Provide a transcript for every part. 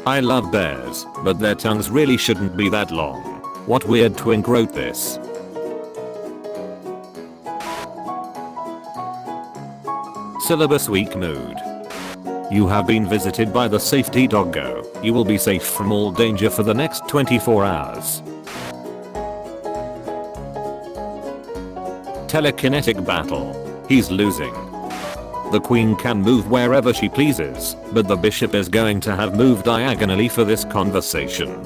I love bears, but their tongues really shouldn't be that long. What weird twink wrote this? Syllabus week mood. You have been visited by the safety doggo. You will be safe from all danger for the next 24 hours. Telekinetic battle. He's losing. The queen can move wherever she pleases, but the bishop is going to have moved diagonally for this conversation.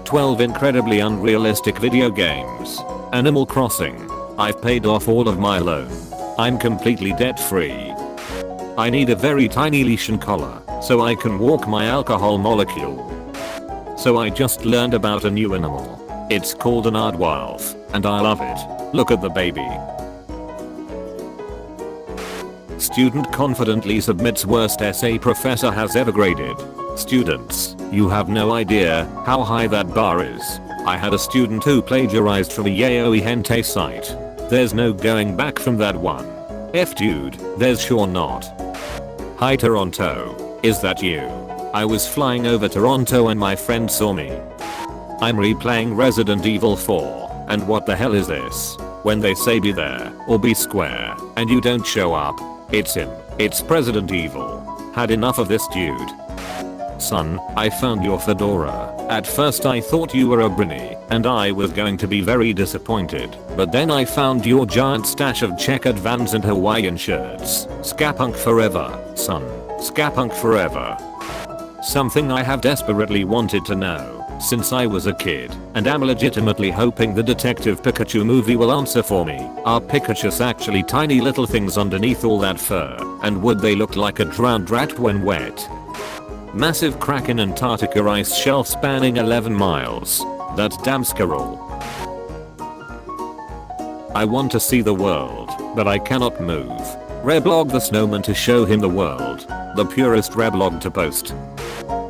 12 incredibly unrealistic video games. Animal Crossing. I've paid off all of my loan. I'm completely debt free. I need a very tiny leash and collar so I can walk my alcohol molecule. So I just learned about a new animal. It's called an aardwolf, and I love it. Look at the baby. Student confidently submits worst essay professor has ever graded. Students, you have no idea how high that bar is. I had a student who plagiarized from a yaoi hentai site. There's no going back from that one. Dude, there's sure not. Hi Toronto, is that you? I was flying over Toronto and my friend saw me. I'm replaying Resident Evil 4, and what the hell is this? When they say be there, or be square, and you don't show up. It's him. It's President Evil. Had enough of this dude. Son, I found your fedora. At first I thought you were a Brinny, and I was going to be very disappointed, but then I found your giant stash of checkered Vans and Hawaiian shirts. Skapunk forever, son. Skapunk forever. Something I have desperately wanted to know since I was a kid, and am legitimately hoping the Detective Pikachu movie will answer for me. Are Pikachus actually tiny little things underneath all that fur, and would they look like a drowned rat when wet? Massive crack in Antarctica ice shelf spanning 11 miles. That's damn squirrel. I want to see the world, but I cannot move. Reblog the snowman to show him the world. The purest reblog to post.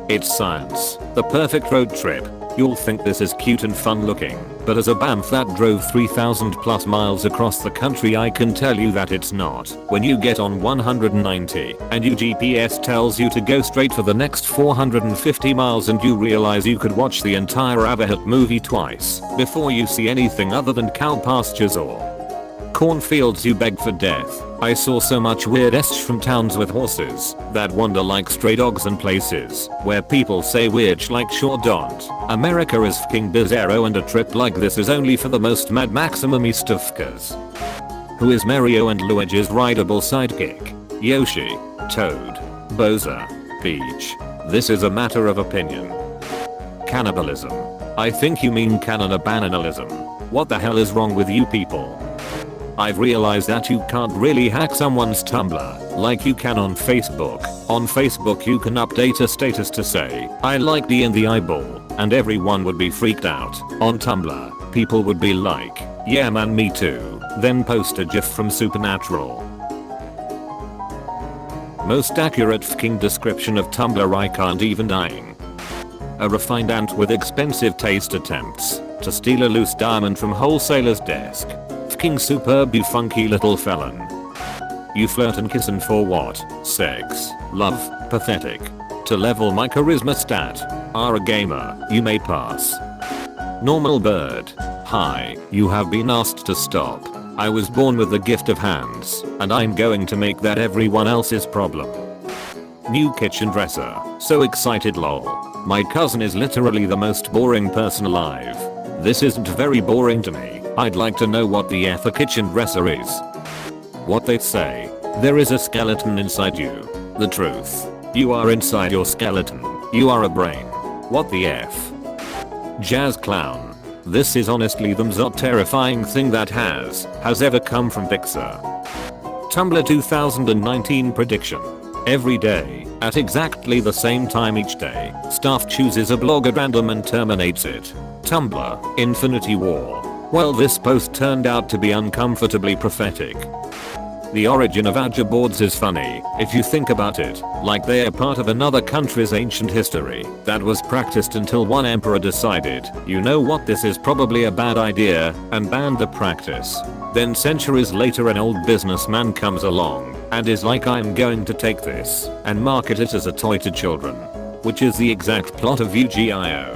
It's science. The perfect road trip. You'll think this is cute and fun looking, but as a BAMF that drove 3,000 plus miles across the country I can tell you that it's not. When you get on 190 and your GPS tells you to go straight for the next 450 miles and you realize you could watch the entire Aberhut movie twice before you see anything other than cow pastures or cornfields you beg for death. I saw so much weird esh from towns with horses that wander like stray dogs and places where people say weird like sure don't. America is fking bizarro and a trip like this is only for the most mad maximum stufkas. Who is Mario and Luigi's rideable sidekick? Yoshi, Toad, Bowser, Peach. This is a matter of opinion. Cannibalism. I think you mean cannibalism. What the hell is wrong with you people? I've realized that you can't really hack someone's Tumblr like you can on Facebook. On Facebook you can update a status to say, I like D in the eyeball, and everyone would be freaked out. On Tumblr, people would be like, yeah man me too, then post a gif from Supernatural. Most accurate fking description of Tumblr I can't even dying. A refined ant with expensive taste attempts to steal a loose diamond from wholesaler's desk. Fking superb you funky little felon. You flirt and kiss and for what? Sex, love, pathetic. To level my charisma stat. Are a gamer, you may pass. Normal bird. Hi, you have been asked to stop. I was born with the gift of hands, and I'm going to make that everyone else's problem. New kitchen dresser. So excited lol. My cousin is literally the most boring person alive. This isn't very boring to me. I'd like to know what the F a kitchen dresser is. What they say. There is a skeleton inside you. The truth. You are inside your skeleton. You are a brain. What the F? Jazz clown. This is honestly the most terrifying thing that has ever come from Pixar. Tumblr 2019 prediction. Every day, at exactly the same time each day, staff chooses a blog at random and terminates it. Tumblr, Infinity War. Well, this post turned out to be uncomfortably prophetic. The origin of Ouija boards is funny, if you think about it, like they are part of another country's ancient history that was practiced until one emperor decided, you know what, this is probably a bad idea, and banned the practice. Then centuries later an old businessman comes along and is like, I'm going to take this and market it as a toy to children. which is the exact plot of UGIO.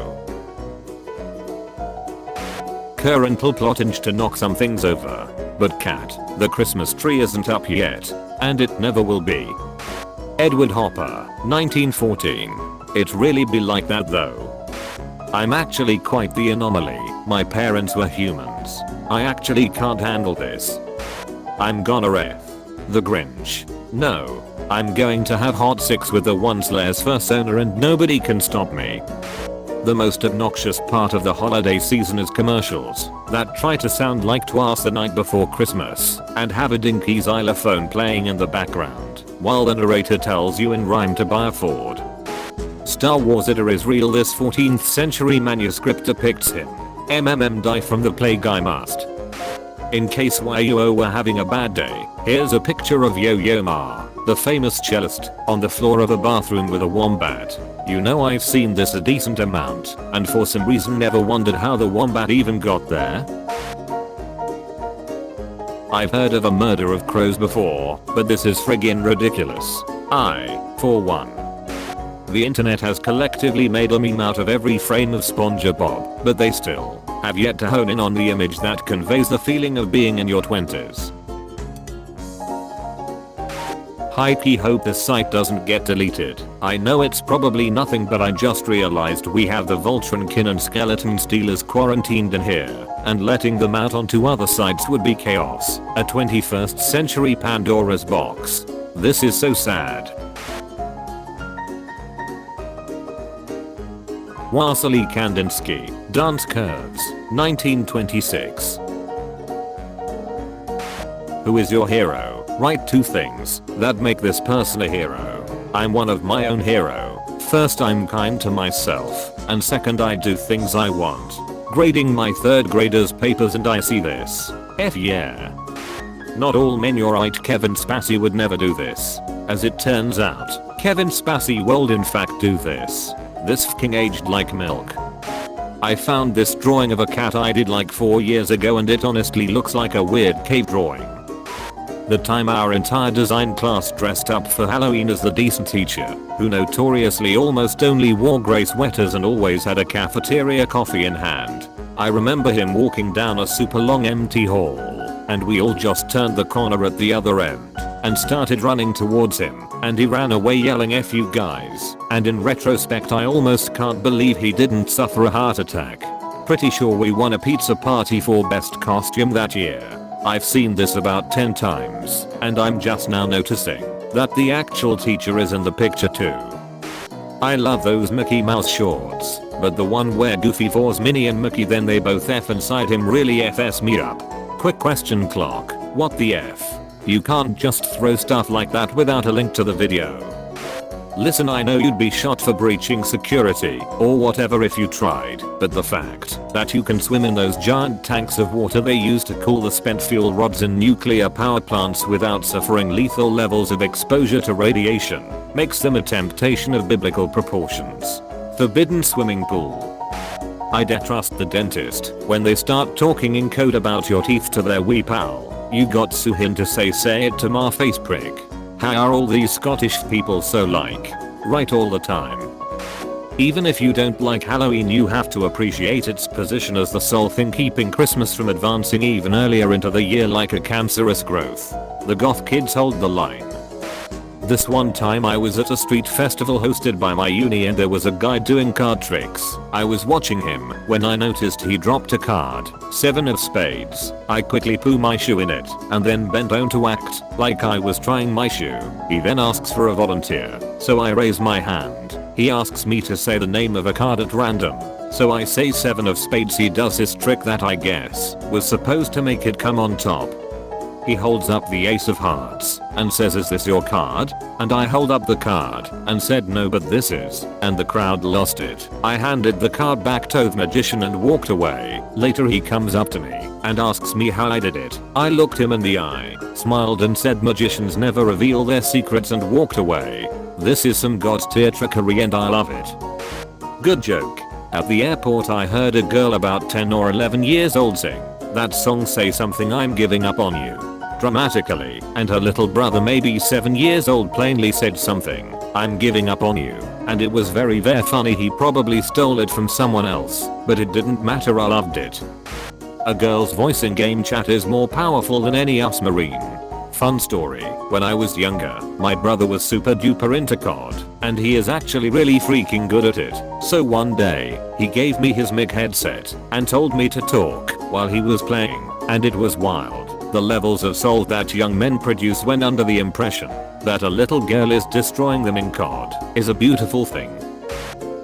Current plotting to knock some things over. But cat, the Christmas tree isn't up yet. And it never will be. Edward Hopper, 1914. It really be like that though. I'm actually quite the anomaly. My parents were humans. I actually can't handle this. I'm gonna ref the Grinch. No. I'm going to have hot sex with the one/'s first owner and nobody can stop me. The most obnoxious part of the holiday season is commercials that try to sound like Twas the Night Before Christmas and have a dinky xylophone playing in the background while the narrator tells you in rhyme to buy a Ford. Star Wars It is real. This 14th century manuscript depicts him. Die from the plague I must. In case you were having a bad day, here's a picture of Yo-Yo Ma, the famous cellist, on the floor of a bathroom with a wombat. You know I've seen this a decent amount, and for some reason never wondered how the wombat even got there. I've heard of a murder of crows before, but this is friggin' ridiculous. For one. The internet has collectively made a meme out of every frame of SpongeBob, but they still have yet to hone in on the image that conveys the feeling of being in your 20s. Hype, hope this site doesn't get deleted. I know it's probably nothing, but I just realized we have the Voltronkin and Skeleton Stealers quarantined in here, and letting them out onto other sites would be chaos. A 21st century Pandora's box. This is so sad. Wassily Kandinsky, Dance Curves, 1926. Who is your hero? Write 2 things that make this person a hero. I'm one of my own hero. First, I'm kind to myself, and second, I do things I want. Grading my 3rd graders papers and I see this. F yeah. Not all men you're right. Kevin Spacey would never do this. As it turns out, Kevin Spacey will in fact do this. This fking aged like milk. I found this drawing of a cat I did like 4 years ago and it honestly looks like a weird cave drawing. The time our entire design class dressed up for Halloween as the decent teacher, who notoriously almost only wore grey sweaters and always had a cafeteria coffee in hand. I remember him walking down a super long empty hall, and we all just turned the corner at the other end and started running towards him, and he ran away yelling "F you guys," and in retrospect I almost can't believe he didn't suffer a heart attack. Pretty sure we won a pizza party for best costume that year. I've seen this about 10 times, and I'm just now noticing that the actual teacher is in the picture too. I love those Mickey Mouse shorts, but the one where Goofy vows Minnie and Mickey then they both F inside him really FS me up. Quick question clock, what the F? You can't just throw stuff like that without a link to the video. Listen, I know you'd be shot for breaching security or whatever if you tried, but the fact that you can swim in those giant tanks of water they use to cool the spent fuel rods in nuclear power plants without suffering lethal levels of exposure to radiation makes them a temptation of biblical proportions. Forbidden swimming pool. I dare trust the dentist when they start talking in code about your teeth to their wee pal. You got sue him to say it to my face prick. How are all these Scottish people so like? Right all the time. Even if you don't like Halloween, you have to appreciate its position as the sole thing keeping Christmas from advancing even earlier into the year like a cancerous growth. The goth kids hold the line. This one time I was at a street festival hosted by my uni and there was a guy doing card tricks. I was watching him when I noticed he dropped a card, 7 of spades. I quickly put my shoe in it and then bent down to act like I was trying my shoe. He then asks for a volunteer, so I raise my hand. He asks me to say the name of a card at random. So I say 7 of spades. He does this trick that I guess was supposed to make it come on top. He holds up the ace of hearts and says, "Is this your card?" And I hold up the card and said, "No, but this is," and the crowd lost it. I handed the card back to the magician and walked away. Later he comes up to me and asks me how I did it. I looked him in the eye, smiled and said magicians never reveal their secrets and walked away. This is some god tier trickery and I love it. Good joke. At the airport I heard a girl about 10 or 11 years old sing that song "Say Something I'm Giving Up on You" dramatically, and her little brother maybe 7 years old plainly said something, "I'm giving up on you." and it was very funny. He probably stole it from someone else, but it didn't matter, I loved it. A girl's voice in game chat is more powerful than any submarine. Fun story, when I was younger, my brother was super duper into COD, and he is actually really freaking good at it. So one day, he gave me his mic headset and told me to talk while he was playing, and it was wild. The levels of soul that young men produce when under the impression that a little girl is destroying them in COD is a beautiful thing.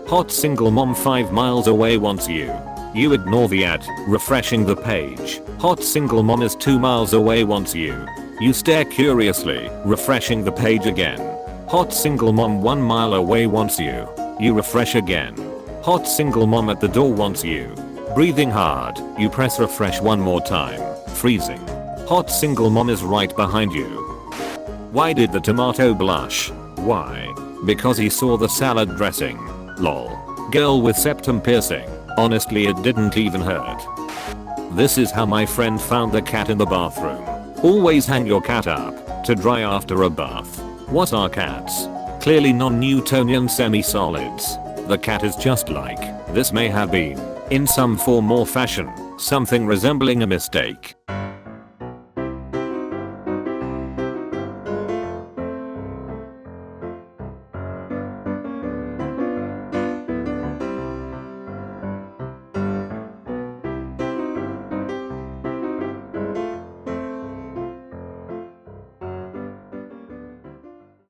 Hot single mom 5 miles away wants you. You ignore the ad, refreshing the page. Hot single mom is 2 miles away wants you. You stare curiously, refreshing the page again. Hot single mom 1 mile away wants you. You refresh again. Hot single mom at the door wants you. Breathing hard, you press refresh one more time. Freezing. Hot single mom is right behind you. Why did the tomato blush? Why? Because he saw the salad dressing. Lol. Girl with septum piercing. Honestly, it didn't even hurt. This is how my friend found the cat in the bathroom. Always hang your cat up to dry after a bath. What are cats? Clearly non-Newtonian semi-solids. The cat is just like, this may have been, in some form or fashion, something resembling a mistake.